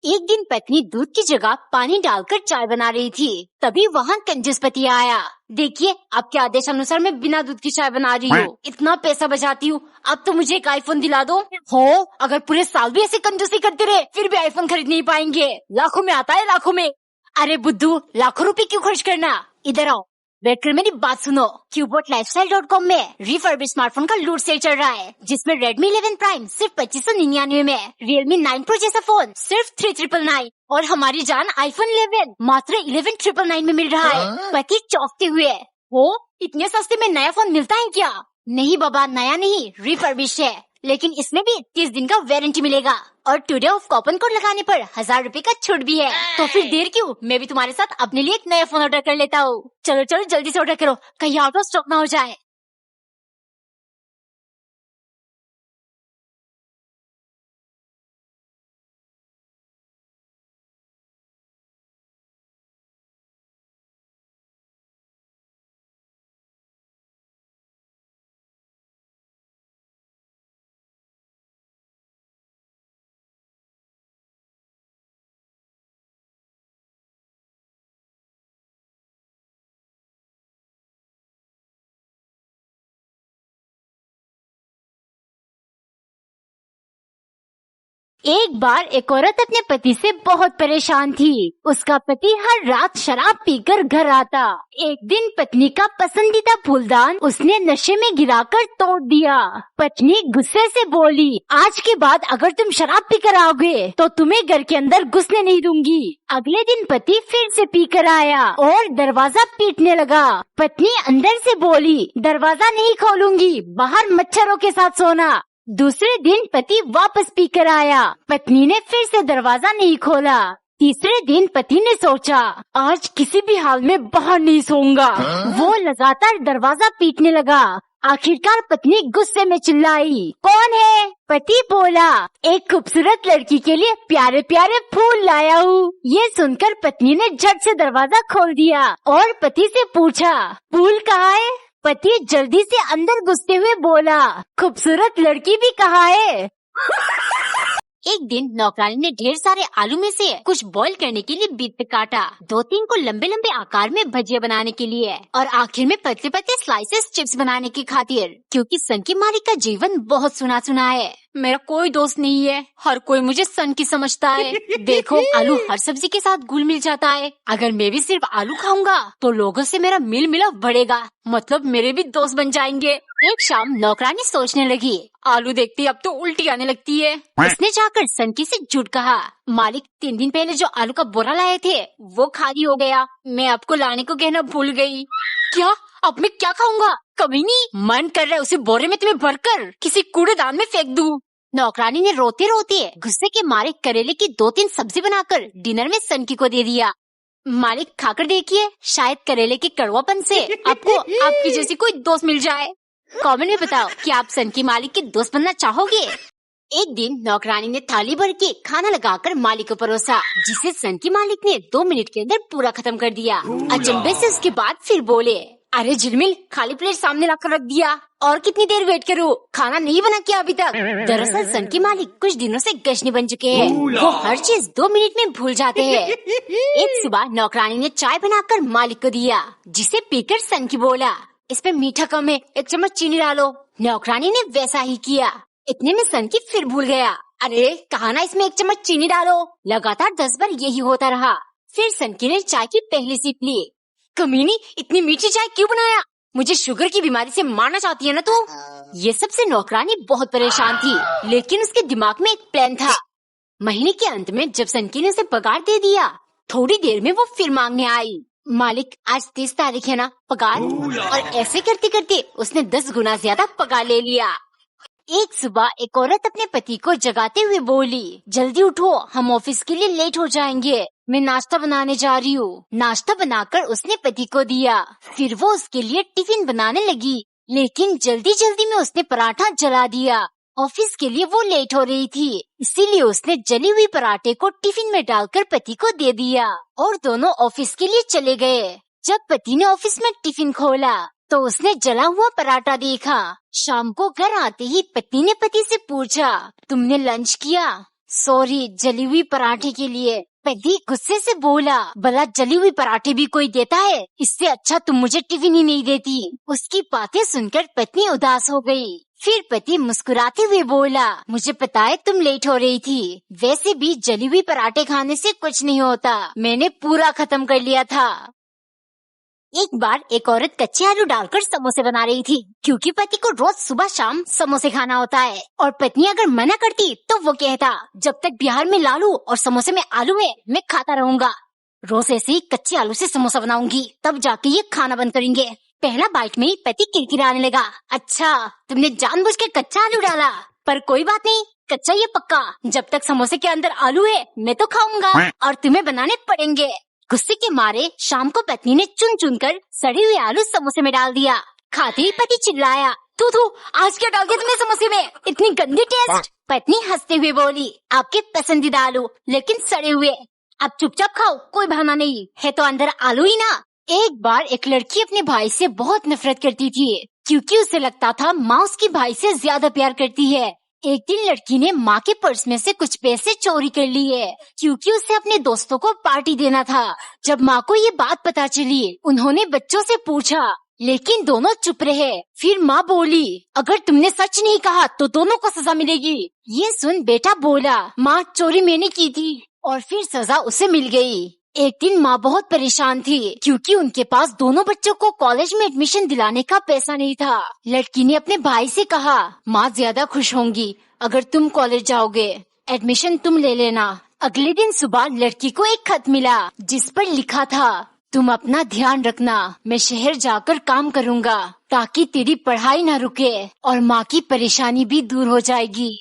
एक दिन पत्नी दूध की जगह पानी डालकर चाय बना रही थी। तभी वहाँ कंजूस पति आया। देखिए, आपके आदेश अनुसार मैं बिना दूध की चाय बना रही हूँ, इतना पैसा बचाती हूँ, अब तो मुझे एक आईफोन दिला दो। हो, अगर पूरे साल भी ऐसे कंजूसी करते रहे फिर भी आईफोन खरीद नहीं पाएंगे। लाखों में आता है, लाखों में। अरे बुद्धू, लाखों रुपए क्यों खर्च करना, इधर आओ, बैठकर मेरी बात सुनो। QubeBotLifestyle.com में रिफर्बिश स्मार्टफोन का लूट सेल चल रहा है, जिसमें Redmi 11 Prime सिर्फ 2599 में, Realme 9 Pro जैसा फोन सिर्फ 3999 और हमारी जान iPhone 11 मात्र 11999 में मिल रहा है। पति चौंकते हुए, हो, इतने सस्ते में नया फोन मिलता है क्या? नहीं बाबा, नया नहीं, रिफर्बिश है, लेकिन इसमें भी 30 दिन का वारंटी मिलेगा और टुडे ऑफ कूपन कोड लगाने पर 1000 रुपए का छूट भी है। तो फिर देर क्यों, मैं भी तुम्हारे साथ अपने लिए एक नया फोन ऑर्डर कर लेता हूँ। चलो चलो जल्दी से ऑर्डर करो, कहीं आउट ऑफ स्टॉक ना हो जाए। एक बार एक औरत अपने पति से बहुत परेशान थी। उसका पति हर रात शराब पीकर घर आता। एक दिन पत्नी का पसंदीदा फूलदान उसने नशे में गिराकर तोड़ दिया। पत्नी गुस्से से बोली, आज के बाद अगर तुम शराब पीकर आओगे तो तुम्हें घर के अंदर घुसने नहीं दूंगी। अगले दिन पति फिर से पीकर आया और दरवाजा पीटने लगा। पत्नी अंदर से बोली, दरवाजा नहीं खोलूंगी, बाहर मच्छरों के साथ सोना। दूसरे दिन पति वापस पीकर आया। पत्नी ने फिर से दरवाजा नहीं खोला। तीसरे दिन पति ने सोचा, आज किसी भी हाल में बाहर नहीं सोऊंगा। वो लगातार दरवाजा पीटने लगा। आखिरकार पत्नी गुस्से में चिल्लाई, कौन है? पति बोला, एक खूबसूरत लड़की के लिए प्यारे प्यारे फूल लाया हूँ। ये सुनकर पत्नी ने झट से दरवाजा खोल दिया और पति से पूछा, फूल कहाँ है? पति जल्दी से अंदर घुसते हुए बोला, खूबसूरत लड़की भी कहाँ है? एक दिन नौकरानी ने ढेर सारे आलू में से कुछ बॉईल करने के लिए बीट काटा, 2-3 को लंबे लंबे आकार में भजिया बनाने के लिए और आखिर में पतले पतले स्लाइसेस चिप्स बनाने की खातिर। क्योंकि सन की मालिक का जीवन बहुत सुना सुना है, मेरा कोई दोस्त नहीं है, हर कोई मुझे सन की समझता है। देखो, आलू हर सब्जी के साथ घुल मिल जाता है। अगर मैं भी सिर्फ आलू खाऊंगा तो लोगों से मेरा मिल मिलाप बढ़ेगा, मतलब मेरे भी दोस्त बन जाएंगे। एक शाम नौकरानी सोचने लगी, आलू देखती अब तो उल्टी आने लगती है। उसने जाकर सनकी से झूठ कहा, मालिक 3 दिन पहले जो आलू का बोरा लाए थे वो खाली हो गया, मैं आपको लाने को कहना भूल गई। क्या? अब मैं क्या खाऊंगा? कभी नहीं, मन कर रहा है उसे बोरे में तुम्हें भरकर किसी कूड़ेदान में फेंक दूं। नौकरानी ने रोते रोते गुस्से के मारे करेले की 2-3 सब्जी बनाकर डिनर में सनकी को दे दिया। मालिक खाकर देखिए, शायद करेले के कड़वापन से आपको आपकी जैसी कोई दोस्त मिल जाए। कमेंट में बताओ कि आप सन की मालिक के दोस्त बनना चाहोगे। एक दिन नौकरानी ने थाली भर के खाना लगाकर मालिक को परोसा, जिसे सन की मालिक ने 2 मिनट के अंदर पूरा खत्म कर दिया। अचंभे से उसके बाद फिर बोले, अरे झिलमिल, खाली प्लेट सामने लाकर रख दिया, और कितनी देर वेट करूं? खाना नहीं बना क्या अभी तक? दरअसल सन की मालिक कुछ दिनों से गश्नी बन चुके हैं, वो हर चीज 2 मिनट में भूल जाते हैं। एक सुबह नौकरानी ने चाय बनाकर मालिक को दिया, जिसे पीकर सन की बोला, इस पे मीठा कम है, 1 चम्मच चीनी डालो। नौकरानी ने वैसा ही किया। इतने में सन की फिर भूल गया, अरे कहा ना इसमें 1 चम्मच चीनी डालो। लगातार 10 बार यही होता रहा। फिर सन की ने चाय की पहली सिप ली। कमीनी, इतनी मीठी चाय क्यों बनाया? मुझे शुगर की बीमारी से मारना चाहती है ना तू? ये सबसे नौकरानी बहुत परेशान थी, लेकिन उसके दिमाग में एक प्लान था। महीने के अंत में जब सनकी ने उसे पगार दे दिया, थोड़ी देर में वो फिर मांगने आई, मालिक आज 30 तारीख है ना, पगार। और ऐसे करते करते उसने 10 गुना ज्यादा पगार ले लिया। एक सुबह एक औरत अपने पति को जगाते हुए बोली, जल्दी उठो, हम ऑफिस के लिए लेट हो जाएंगे, मैं नाश्ता बनाने जा रही हूँ। नाश्ता बनाकर उसने पति को दिया। फिर वो उसके लिए टिफिन बनाने लगी, लेकिन जल्दी जल्दी में उसने पराठा जला दिया। ऑफिस के लिए वो लेट हो रही थी, इसीलिए उसने जली हुई पराठे को टिफिन में डालकर पति को दे दिया और दोनों ऑफिस के लिए चले गए। जब पति ने ऑफिस में टिफिन खोला तो उसने जला हुआ पराठा देखा। शाम को घर आते ही पत्नी ने पति से पूछा, तुमने लंच किया? सॉरी, जली हुई पराठे के लिए। पति गुस्से से बोला, भला जली हुई पराठे भी कोई देता है? इससे अच्छा तुम मुझे टिफिन ही नहीं देती। उसकी बातें सुनकर पत्नी उदास हो गई। फिर पति मुस्कुराते हुए बोला, मुझे पता है तुम लेट हो रही थी। वैसे भी जली हुई पराठे खाने से कुछ नहीं होता, मैंने पूरा खत्म कर लिया था। एक बार एक औरत कच्चे आलू डालकर समोसे बना रही थी, क्योंकि पति को रोज सुबह शाम समोसे खाना होता है और पत्नी अगर मना करती तो वो कहता, जब तक बिहार में लालू और समोसे में आलू है मैं खाता रहूंगा। रोज ऐसे ही कच्चे आलू से समोसा बनाऊंगी, तब जाके ये खाना बंद करेंगे। पहला बाइट में ही पति किरकिराने लगा, अच्छा तुमने जानबूझकर कच्चा आलू डाला, पर कोई बात नहीं, कच्चा ये पक्का, जब तक समोसे के अंदर आलू है मैं तो खाऊंगा और तुम्हें बनाने पड़ेंगे। गुस्से के मारे शाम को पत्नी ने चुन चुन कर सड़े हुए आलू समोसे में डाल दिया। खाते ही पति चिल्लाया, तू आज क्या डाल दिया तुमने समोसे में, इतनी गंदी टेस्ट। पत्नी हंसते हुए बोली, आपके पसंदीदा आलू लेकिन सड़े हुए, अब चुपचाप खाओ, कोई बहाना नहीं है, तो अंदर आलू ही ना। एक बार एक लड़की अपने भाई से बहुत नफरत करती थी, क्योंकि उसे लगता था माँ उसकी भाई से ज्यादा प्यार करती है। एक दिन लड़की ने माँ के पर्स में से कुछ पैसे चोरी कर लिए, क्योंकि उसे अपने दोस्तों को पार्टी देना था। जब माँ को ये बात पता चली, उन्होंने बच्चों से पूछा, लेकिन दोनों चुप रहे। फिर माँ बोली, अगर तुमने सच नहीं कहा तो दोनों को सजा मिलेगी। ये सुन बेटा बोला, माँ चोरी मैंने की थी, और फिर सजा उसे मिल गई। एक दिन माँ बहुत परेशान थी, क्योंकि उनके पास दोनों बच्चों को कॉलेज में एडमिशन दिलाने का पैसा नहीं था। लड़की ने अपने भाई से कहा, माँ ज्यादा खुश होंगी अगर तुम कॉलेज जाओगे, एडमिशन तुम ले लेना। अगले दिन सुबह लड़की को एक खत मिला, जिस पर लिखा था, तुम अपना ध्यान रखना, मैं शहर जाकर काम करूँगा, ताकि तेरी पढ़ाई न रुके और माँ की परेशानी भी दूर हो जाएगी।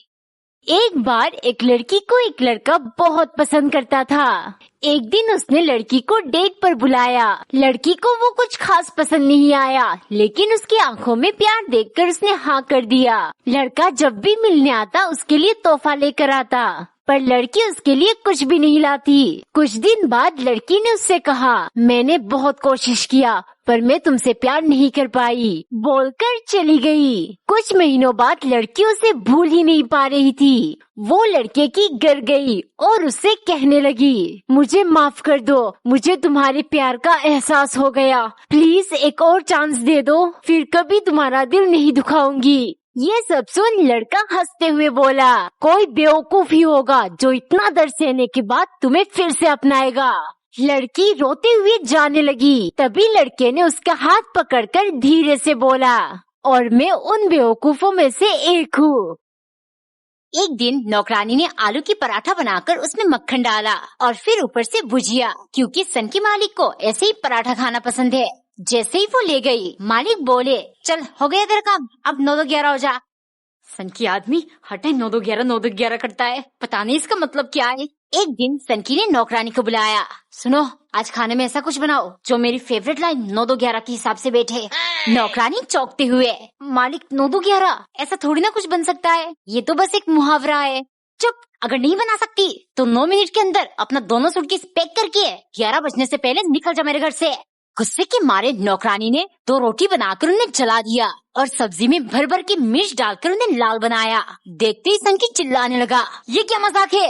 एक बार एक लड़की को एक लड़का बहुत पसंद करता था। एक दिन उसने लड़की को डेट पर बुलाया। लड़की को वो कुछ खास पसंद नहीं आया, लेकिन उसकी आंखों में प्यार देखकर उसने हाँ कर दिया। लड़का जब भी मिलने आता उसके लिए तोहफा लेकर आता, पर लड़की उसके लिए कुछ भी नहीं लाती। कुछ दिन बाद लड़की ने उससे कहा, मैंने बहुत कोशिश किया पर मैं तुमसे प्यार नहीं कर पाई, बोलकर चली गई। कुछ महीनों बाद लड़की उसे भूल ही नहीं पा रही थी। वो लड़के की घर गई और उससे कहने लगी, मुझे माफ कर दो, मुझे तुम्हारे प्यार का एहसास हो गया, प्लीज एक और चांस दे दो, फिर कभी तुम्हारा दिल नहीं दुखाऊंगी। ये सब सुन लड़का हंसते हुए बोला, कोई बेवकूफ ही होगा जो इतना दर्द सहने के बाद तुम्हें फिर से अपनाएगा। लड़की रोते हुए जाने लगी। तभी लड़के ने उसका हाथ पकड़कर धीरे से बोला, और मैं उन बेवकूफों में से एक हूँ। एक दिन नौकरानी ने आलू की पराठा बनाकर उसमें मक्खन डाला और फिर ऊपर से भुजिया, क्योंकि सन की मालिक को ऐसे ही पराठा खाना पसंद है। जैसे ही वो ले गई, मालिक बोले, चल हो गया तेरा काम, अब 9-2-11 हो जा। सन की आदमी हटे 9-2-11 करता है, पता नहीं इसका मतलब क्या है। एक दिन सनकी ने नौकरानी को बुलाया, सुनो आज खाने में ऐसा कुछ बनाओ जो मेरी फेवरेट लाइन 9-2-11 के हिसाब से बैठे। नौकरानी चौंकते हुए, मालिक 9-2-11 ऐसा थोड़ी ना कुछ बन सकता है, ये तो बस एक मुहावरा है। चुप, अगर नहीं बना सकती तो 9 मिनट के अंदर अपना दोनों सूटकेस पैक करके 11 बजने से पहले निकल जा मेरे घर से। गुस्से के मारे नौकरानी ने 2 रोटी बनाकर उन्हें जला दिया और सब्जी में भर भर के मिर्च डालकर उन्हें लाल बनाया। देखते ही सनकी चिल्लाने लगा, ये क्या मजाक है?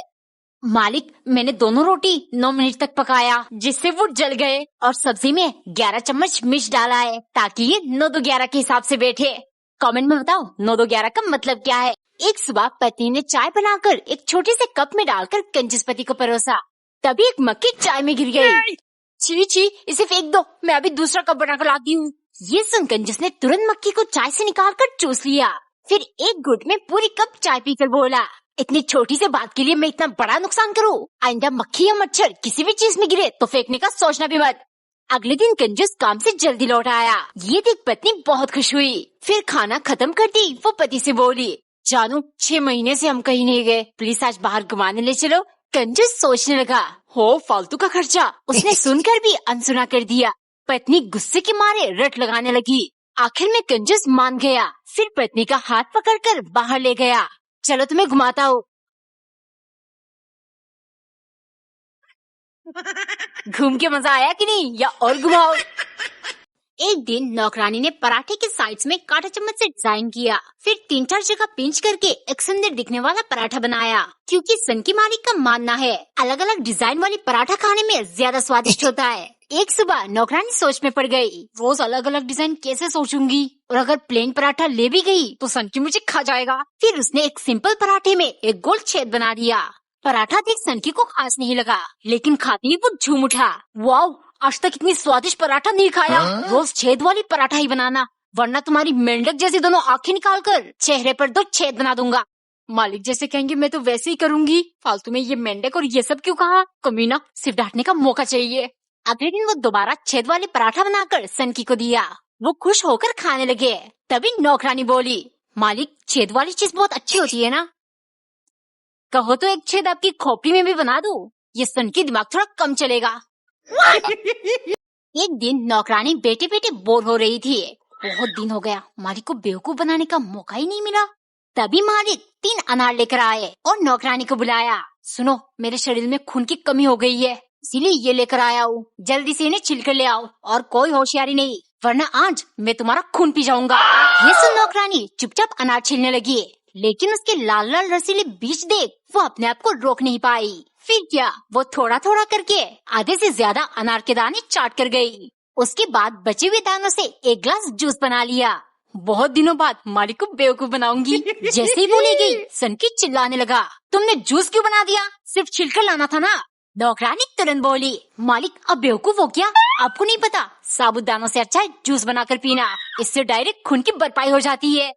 मालिक, मैंने दोनों रोटी 9 मिनट तक पकाया, जिससे वो जल गए, और सब्जी में 11 चम्मच मिर्च डाला है ताकि ये 9-2-11 के हिसाब से बैठे। कमेंट में बताओ 9-2-11 का मतलब क्या है। एक सुबह पत्नी ने चाय बनाकर एक छोटे से कप में डालकर कंजूस पति को परोसा। तभी एक मक्खी चाय में गिर गई। छी छी, इसे फेंक दो, मैं अभी दूसरा कप बनाकर लाती हूँ। ये सुन कंजूस ने तुरंत मक्खी को चाय से निकालकर चूस लिया, फिर एक घुट में पूरी कप चाय पीकर बोला, इतनी छोटी से बात के लिए मैं इतना बड़ा नुकसान करूँ? आइंदा मक्खी या मच्छर किसी भी चीज में गिरे तो फेंकने का सोचना भी मत। अगले दिन कंजूस काम से जल्दी लौट आया। ये देख पत्नी बहुत खुश हुई। फिर खाना खत्म करती वो पति से बोली, जानू 6 महीने से हम कहीं नहीं गए, प्लीज आज बाहर घुमाने ले चलो। कंजूस सोचने लगा, हो फालतू का खर्चा। उसने सुनकर भी अनसुना कर दिया। पत्नी गुस्से के मारे रट लगाने लगी। आखिर में कंजूस मान गया। फिर पत्नी का हाथ पकड़कर बाहर ले गया, चलो तुम्हें घुमाता हूँ। घूम के मजा आया कि नहीं, या और घुमाओ? एक दिन नौकरानी ने पराठे के साइड्स में कांटा चम्मच से डिजाइन किया, फिर 3-4 जगह पिंच करके एक सुंदर दिखने वाला पराठा बनाया, क्योंकि सन की मालिक का मानना है अलग अलग डिजाइन वाली पराठा खाने में ज्यादा स्वादिष्ट होता है। एक सुबह नौकरानी सोच में पड़ गई, रोज अलग अलग डिजाइन कैसे सोचूंगी, और अगर प्लेन पराठा ले भी गई तो सन की मुझे खा जाएगा। फिर उसने एक सिंपल पराठे में एक गोल छेद बना दिया। पराठा देख सनकी को खास नहीं लगा, लेकिन खाते ही वो झूम उठा, वाओ, आज तक इतनी स्वादिष्ट पराठा नहीं खाया। रोज छेद वाली पराठा ही बनाना, वरना तुम्हारी मेंढक जैसी दोनों आंखें निकालकर चेहरे पर 2 छेद बना दूंगा। मालिक जैसे कहेंगे मैं तो वैसे ही करूंगी। फालतू में ये मेंढक और ये सब क्यों कहा, कमीना, सिर्फ डांटने का मौका चाहिए। अगले दिन वो दोबारा छेद वाली पराठा बनाकर सनकी को दिया। वो खुश होकर खाने लगे। तभी नौकरानी बोली, मालिक छेद वाली चीज बहुत अच्छी होती है ना, कहो तो एक छेद आपकी खोपड़ी में भी बना दूं, ये सनकी दिमाग थोड़ा कम चलेगा। एक दिन नौकरानी बैठे बैठे बोर हो रही थी। बहुत दिन हो गया मालिक को बेवकूफ बनाने का मौका ही नहीं मिला। तभी मालिक 3 अनार लेकर आए और नौकरानी को बुलाया, सुनो, मेरे शरीर में खून की कमी हो गई है, इसीलिए ये लेकर आया हूँ, जल्दी से इन्हें छिलकर ले आओ और कोई होशियारी नहीं, वरना आज मैं तुम्हारा खून पी जाऊंगा। ये सुन नौकरानी चुपचाप अनार छीलने लगी, लेकिन उसके लाल लाल रसीले बीज देख वो अपने आप को रोक नहीं पाई। फिर क्या, वो थोड़ा थोड़ा करके आधे से ज्यादा अनार के दाने चाट कर गई। उसके बाद बचे हुए दानों से एक ग्लास जूस बना लिया। बहुत दिनों बाद मालिक को बेवकूफ बनाऊंगी। जैसे ही बोली गई, सनकी चिल्लाने लगा, तुमने जूस क्यों बना दिया, सिर्फ छिलकर लाना था ना। नौकरानी तुरंत बोली, मालिक अब बेवकूफ हो क्या, आपको नहीं पता साबुत दानों से अच्छा है जूस बनाकर पीना, इससे डायरेक्ट खून की भरपाई हो जाती है।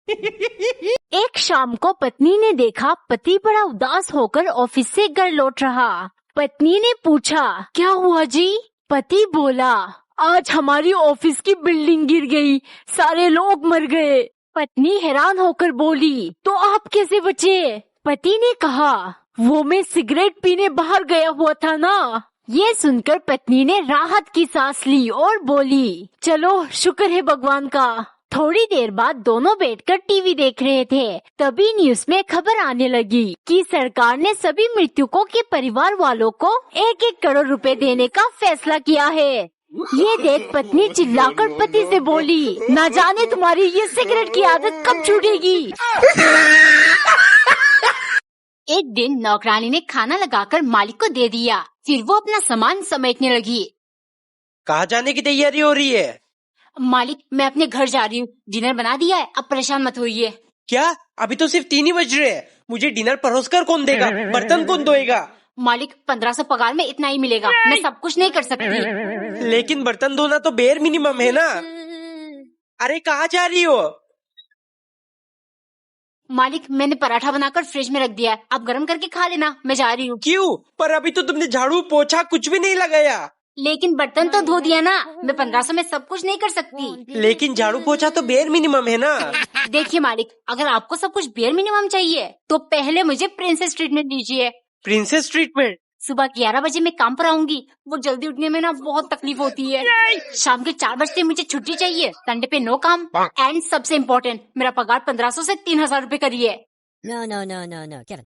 एक शाम को पत्नी ने देखा पति बड़ा उदास होकर ऑफिस से घर लौट रहा। पत्नी ने पूछा, क्या हुआ जी? पति बोला, आज हमारी ऑफिस की बिल्डिंग गिर गई, सारे लोग मर गए। पत्नी हैरान होकर बोली, तो आप कैसे बचे? पति ने कहा, वो मैं सिगरेट पीने बाहर गया हुआ था ना। ये सुनकर पत्नी ने राहत की सांस ली और बोली, चलो शुक्र है भगवान का। थोड़ी देर बाद दोनों बैठकर टीवी देख रहे थे। तभी न्यूज में खबर आने लगी कि सरकार ने सभी मृतकों के परिवार वालों को 1-1 करोड़ रुपए देने का फैसला किया है। ये देख पत्नी चिल्लाकर पति से बोली, ना जाने तुम्हारी ये सिगरेट की आदत कब छूटेगी। एक दिन नौकरानी ने खाना लगाकर मालिक को दे दिया, फिर वो अपना सामान समेटने लगी। कहाँ जाने की तैयारी हो रही है? मालिक मैं अपने घर जा रही हूँ, डिनर बना दिया है, अब परेशान मत होइए। क्या, अभी तो सिर्फ 3 ही बज रहे हैं, मुझे डिनर परोसकर कौन देगा, बर्तन कौन धोएगा? मालिक 1500 पगार में इतना ही मिलेगा, मैं सब कुछ नहीं कर सकती। लेकिन बर्तन धोना तो बेर मिनिमम है ना। अरे कहाँ जा रही हो? मालिक मैंने पराठा बनाकर फ्रिज में रख दिया है, आप गर्म करके खा लेना, मैं जा रही हूँ। क्यों? पर अभी तो तुमने झाड़ू पोछा कुछ भी नहीं लगाया। लेकिन बर्तन तो धो दिया ना, मैं 1500 में सब कुछ नहीं कर सकती। लेकिन झाड़ू पोछा तो बेर मिनिमम है ना। देखिए मालिक, अगर आपको सब कुछ बेर मिनिमम चाहिए तो पहले मुझे प्रिंसेस ट्रीटमेंट दीजिए। Princess treatment? सुबह 11 बजे मैं काम पर आऊंगी, वो जल्दी उठने में ना बहुत तकलीफ होती है। शाम के 4 बजे मुझे छुट्टी चाहिए, संडे पे नो काम, एंड सबसे इम्पोर्टेंट मेरा पगार 1500 से 3000 रुपए करिए। No, Kevin.